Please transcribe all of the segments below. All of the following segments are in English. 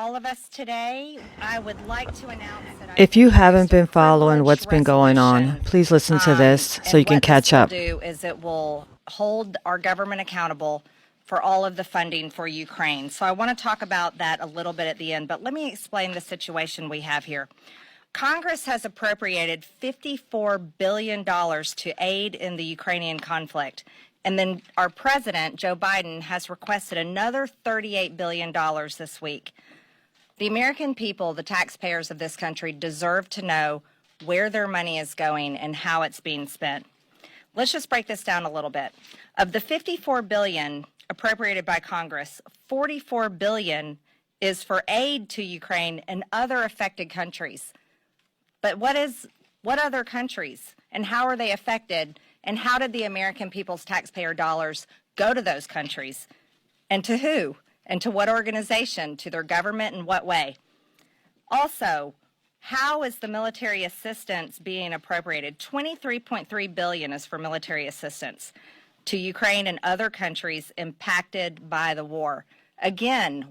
all of us today. I would like to announce that If you haven't been following what's been going on, please listen to this so you can catch up. What this will do is it will hold our government accountable for all of the funding for Ukraine. So I want to talk about that a little bit at the end, but let me explain the situation we have here. Congress has appropriated $54 billion to aid in the Ukrainian conflict. And then our president, Joe Biden, has requested another $38 billion this week. The American people, the taxpayers of this country, deserve to know where their money is going and how it's being spent. Let's just break this down a little bit. Of the $54 billion appropriated by Congress, $44 billion is for aid to Ukraine and other affected countries. But what other countries, and how are they affected, and how did the American people's taxpayer dollars go to those countries, and to who, and to what organization, to their government, in what way? Also, how is the military assistance being appropriated? $23.3 billion is for military assistance to Ukraine and other countries impacted by the war. Again,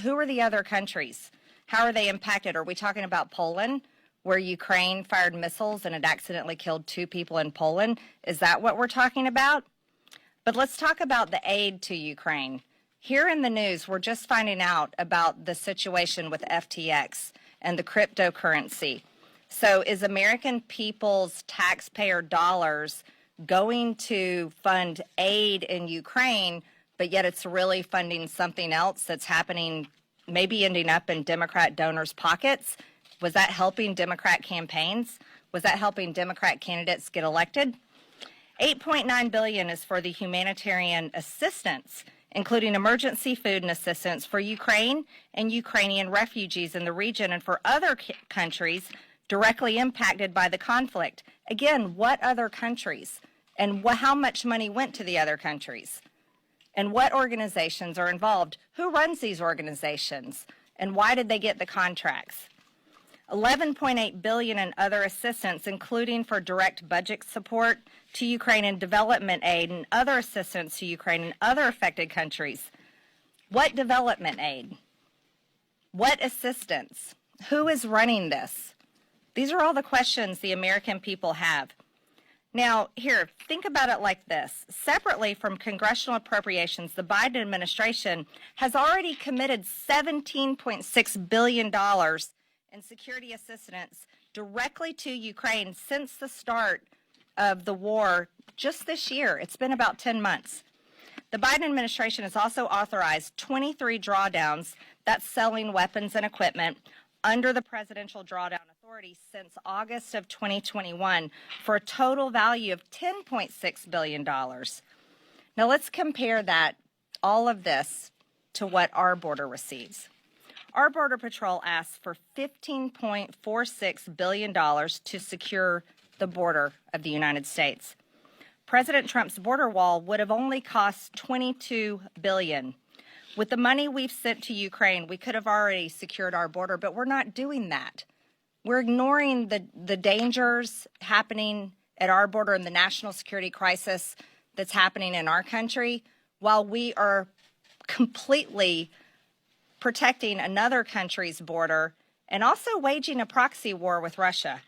who are the other countries? How are they impacted? Are we talking about Poland, where Ukraine fired missiles and it accidentally killed 2 people in Poland? Is that what we're talking about? But let's talk about the aid to Ukraine. Here in the news, we're just finding out about the situation with FTX and the cryptocurrency. So is American people's taxpayer dollars going to fund aid in Ukraine, but yet it's really funding something else that's happening, maybe ending up in Democrat donors' pockets? Was that helping Democrat campaigns? Was that helping Democrat candidates get elected? $8.9 billion is for the humanitarian assistance, including emergency food and assistance for Ukraine and Ukrainian refugees in the region and for other countries directly impacted by the conflict. Again, what other countries? And how much money went to the other countries? And what organizations are involved? Who runs these organizations? And why did they get the contracts? $11.8 billion in other assistance, including for direct budget support to Ukraine and development aid and other assistance to Ukraine and other affected countries. What development aid? What assistance? Who is running this? These are all the questions the American people have. Now, here, think about it like this. Separately from congressional appropriations, the Biden administration has already committed $17.6 billion and security assistance directly to Ukraine since the start of the war just this year. It's been about 10 months. The Biden administration has also authorized 23 drawdowns, that's selling weapons and equipment, under the Presidential Drawdown Authority since August of 2021 for a total value of $10.6 billion. Now let's compare all of this, to what our border receives. Our Border Patrol asks for $15.46 billion to secure the border of the United States. President Trump's border wall would have only cost $22 billion. With the money we've sent to Ukraine, we could have already secured our border, but we're not doing that. We're ignoring the dangers happening at our border and the national security crisis that's happening in our country, while we are completely protecting another country's border and also waging a proxy war with Russia.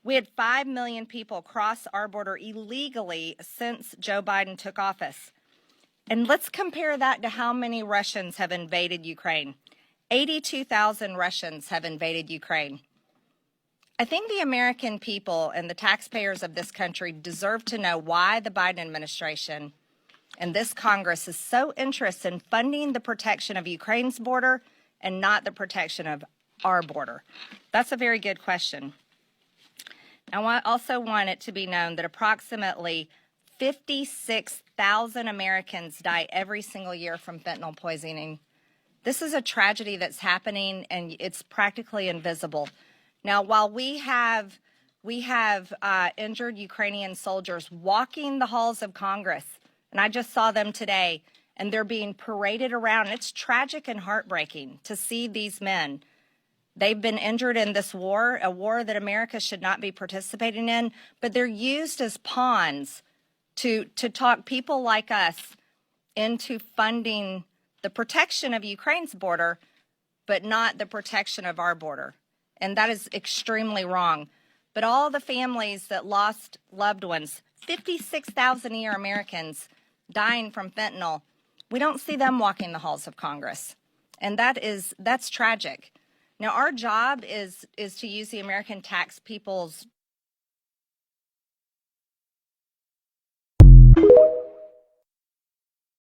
We had 5 million people cross our border illegally since Joe Biden took office. And let's compare that to how many Russians have invaded Ukraine. 82,000 Russians have invaded Ukraine. I think the American people and the taxpayers of this country deserve to know why the Biden administration and this Congress is so interested in funding the protection of Ukraine's border and not the protection of our border. That's a very good question. I also want it to be known that approximately 56,000 Americans die every single year from fentanyl poisoning. This is a tragedy that's happening, and it's practically invisible. Now, while we have injured Ukrainian soldiers walking the halls of Congress, and I just saw them today, and they're being paraded around. It's tragic and heartbreaking to see these men. They've been injured in this war, a war that America should not be participating in, but they're used as pawns to talk people like us into funding the protection of Ukraine's border, but not the protection of our border. And that is extremely wrong. But all the families that lost loved ones, 56,000 a year Americans dying from fentanyl, we don't see them walking the halls of Congress. And that's tragic. Now, our job is to use the American tax people's